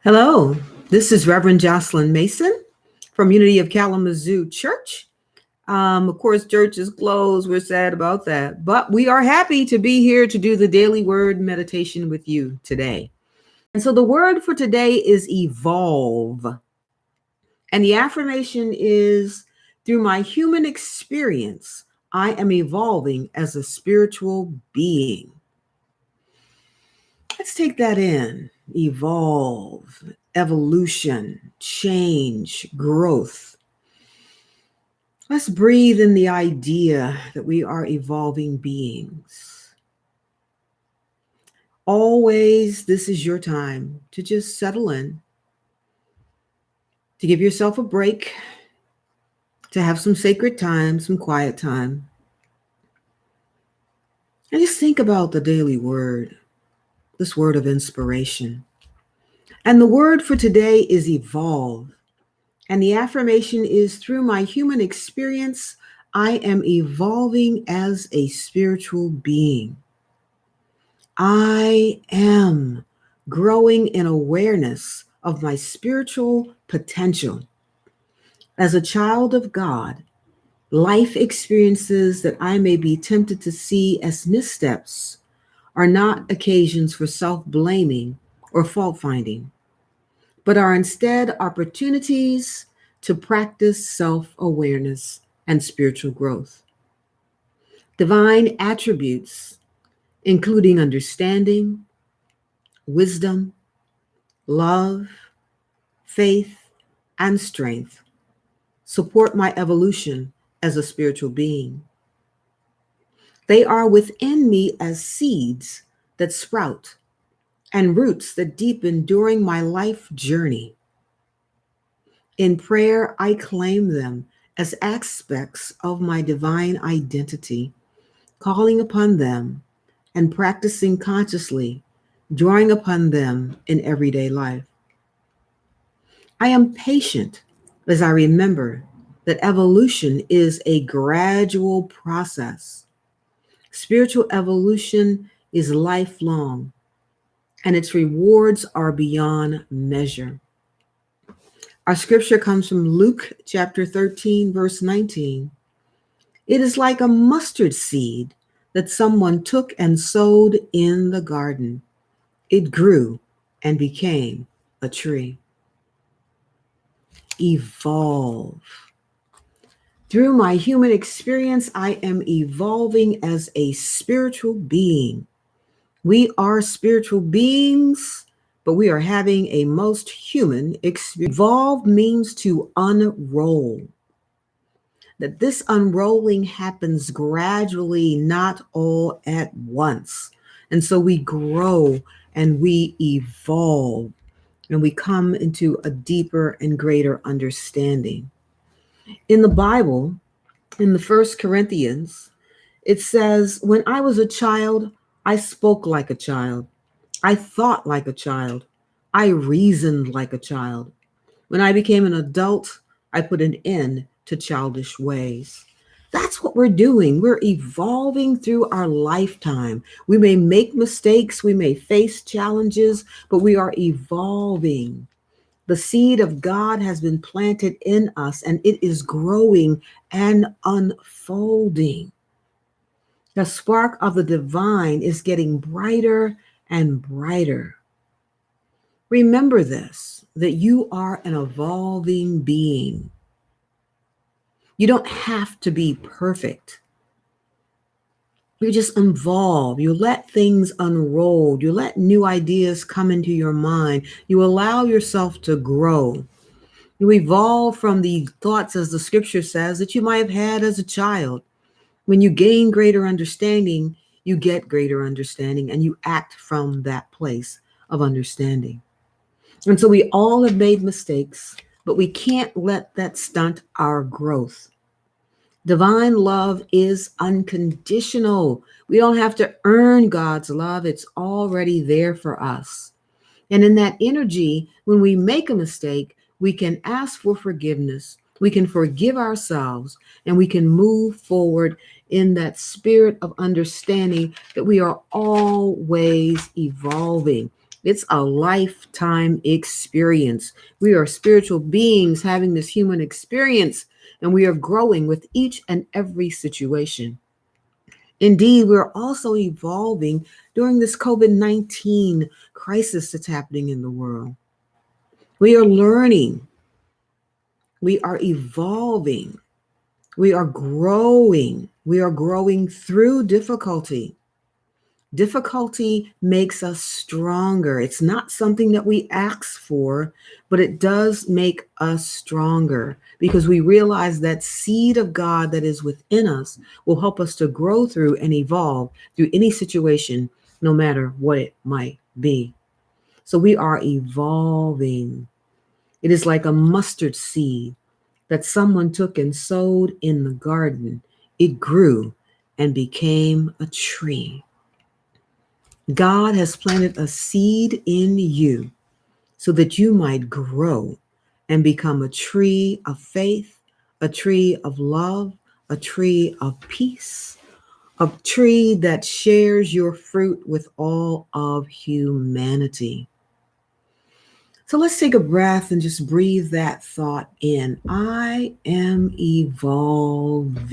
Hello, this is Reverend Jocelyn Mason from Unity of Kalamazoo Church. Of course, church is closed. We're sad about that, but we are happy to be here to do the daily word meditation with you today. And so the word for today is evolve. And the affirmation is through my human experience, I am evolving as a spiritual being. Let's take that in. Evolve, evolution, change, growth. Let's breathe in the idea that we are evolving beings. Always, this is your time to just settle in, to give yourself a break, to have some sacred time, some quiet time. And just think about the daily word, this word of inspiration. And the word for today is evolve. And the affirmation is through my human experience, I am evolving as a spiritual being. I am growing in awareness of my spiritual potential. As a child of God, life experiences that I may be tempted to see as missteps are not occasions for self-blaming or fault-finding, but are instead opportunities to practice self-awareness and spiritual growth. Divine attributes, including understanding, wisdom, love, faith, and strength, support my evolution as a spiritual being. They are within me as seeds that sprout and roots that deepen during my life journey. In prayer, I claim them as aspects of my divine identity, calling upon them and practicing consciously, drawing upon them in everyday life. I am patient as I remember that evolution is a gradual process. Spiritual evolution is lifelong, and its rewards are beyond measure. Our scripture comes from Luke chapter 13, verse 19. It is like a mustard seed that someone took and sowed in the garden. It grew and became a tree. Evolve. Through my human experience, I am evolving as a spiritual being. We are spiritual beings, but we are having a most human experience. Evolve means to unroll. That this unrolling happens gradually, not all at once. And so we grow and we evolve and we come into a deeper and greater understanding. In the Bible, in the First Corinthians, it says, when I was a child, I spoke like a child. I thought like a child. I reasoned like a child. When I became an adult, I put an end to childish ways. That's what we're doing. We're evolving through our lifetime. We may make mistakes, we may face challenges, but we are evolving. The seed of God has been planted in us and it is growing and unfolding. The spark of the divine is getting brighter and brighter. Remember this, that you are an evolving being. You don't have to be perfect. You just evolve. You let things unroll. You let new ideas come into your mind. You allow yourself to grow. You evolve from the thoughts, as the scripture says, that you might have had as a child. When you gain greater understanding, you get greater understanding and you act from that place of understanding. And so we all have made mistakes, but we can't let that stunt our growth. Divine love is unconditional. We don't have to earn God's love. It's already there for us. And in that energy, when we make a mistake, we can ask for forgiveness. We can forgive ourselves and we can move forward in that spirit of understanding that we are always evolving. It's a lifetime experience. We are spiritual beings having this human experience, and we are growing with each and every situation. Indeed, we're also evolving during this COVID-19 crisis that's happening in the world. We are learning, we are evolving, we are growing. We are growing through difficulty. Difficulty makes us stronger. It's not something that we ask for, but it does make us stronger because we realize that seed of God that is within us will help us to grow through and evolve through any situation, no matter what it might be. So we are evolving. It is like a mustard seed that someone took and sowed in the garden. It grew and became a tree. God has planted a seed in you so that you might grow and become a tree of faith, a tree of love, a tree of peace, a tree that shares your fruit with all of humanity. So let's take a breath and just breathe that thought in. I am evolving.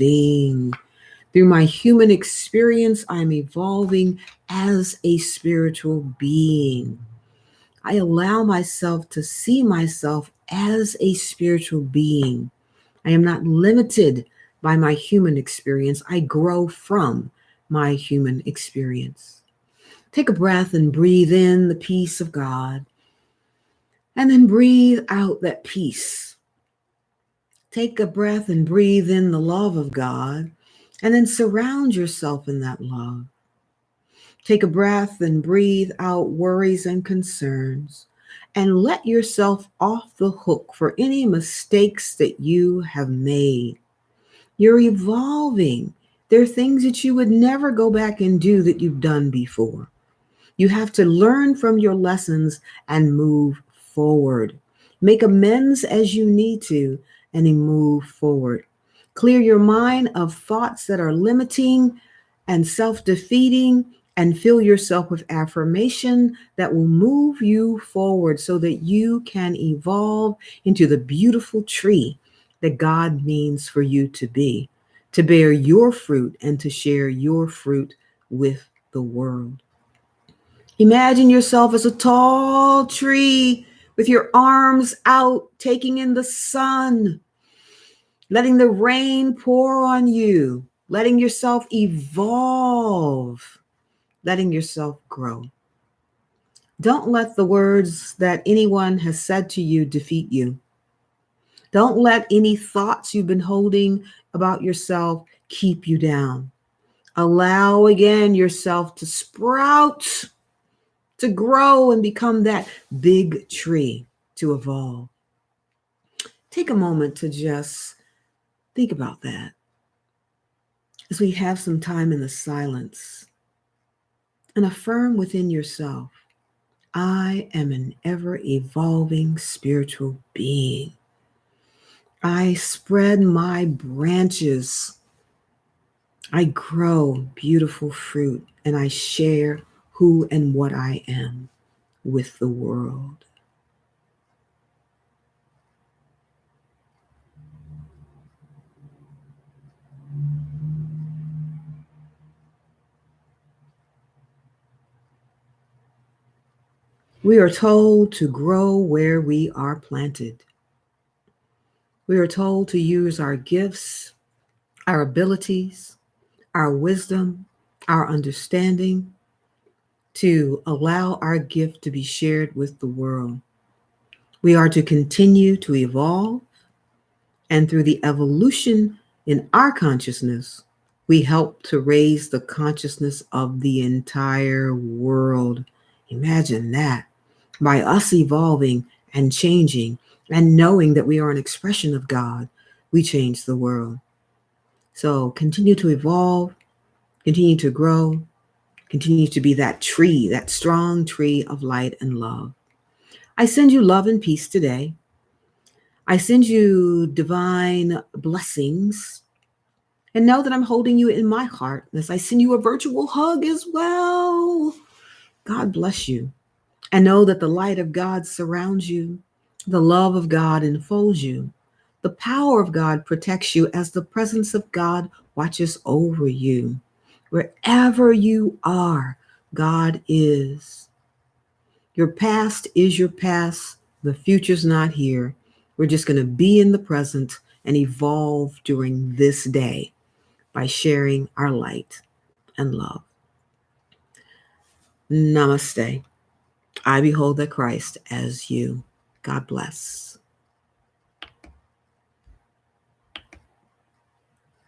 Through my human experience, I'm evolving as a spiritual being. I allow myself to see myself as a spiritual being. I am not limited by my human experience. I grow from my human experience. Take a breath and breathe in the peace of God, and then breathe out that peace. Take a breath and breathe in the love of God, and then surround yourself in that love. Take a breath and breathe out worries and concerns, and let yourself off the hook for any mistakes that you have made. You're evolving. There are things that you would never go back and do that you've done before. You have to learn from your lessons and move forward. Make amends as you need to and then move forward. Clear your mind of thoughts that are limiting and self defeating, and fill yourself with affirmation that will move you forward so that you can evolve into the beautiful tree that God means for you to be, to bear your fruit and to share your fruit with the world. Imagine yourself as a tall tree with your arms out, taking in the sun, letting the rain pour on you, letting yourself evolve, letting yourself grow. Don't let the words that anyone has said to you defeat you. Don't let any thoughts you've been holding about yourself keep you down. Allow again yourself to sprout, to grow and become that big tree, to evolve. Take a moment to just think about that as we have some time in the silence, and affirm within yourself, I am an ever evolving spiritual being. I spread my branches. I grow beautiful fruit, and I share who and what I am with the world. We are told to grow where we are planted. We are told to use our gifts, our abilities, our wisdom, our understanding to allow our gift to be shared with the world. We are to continue to evolve, and through the evolution in our consciousness, we help to raise the consciousness of the entire world. Imagine that. By us evolving and changing and knowing that we are an expression of God, we change the world. So continue to evolve, continue to grow, continue to be that tree, that strong tree of light and love. I send you love and peace today. I send you divine blessings, and know that I'm holding you in my heart as I send you a virtual hug as well. God bless you. and know that the light of God surrounds you, the love of God enfolds you, the power of God protects you as the presence of God watches over you. Wherever you are, God is. Your past is your past. The future's not here. We're just going to be in the present and evolve during this day by sharing our light and love. Namaste. I behold the Christ as you. God bless.